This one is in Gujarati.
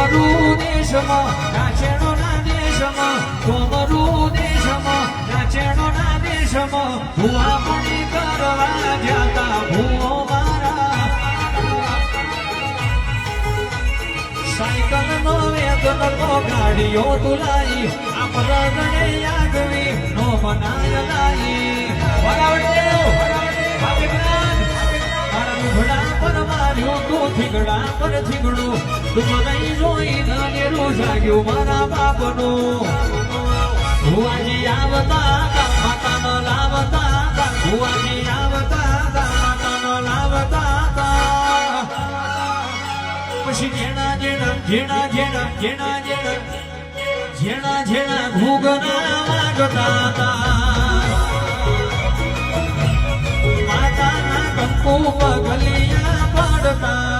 ડોમરું દેશમાં નાચેણોના દેશમાં ડોમરું દેશમાં નાચેણોના દેશમાં ભૂવા પાણી કરવા જતા ભૂવો મારા સાયકલ નો વેતન નો ગાડીઓ તુલાઈ આ પરગણે આગવી નો મનાય લાઈ થીગડા પર થીગડું તું નહીં જોઈ નેરું જાગ્યું મારા બાપનું ભુવાજી આવતા માતાનો લાવતા ભુવાજી આવતા માતાનો લાવતા પછી જેણા જેણા જેણા જેણા જેણા જેણા જેણા જેણા ઘૂગના વાગતા માતાના કંકુ પગલિયા પડતા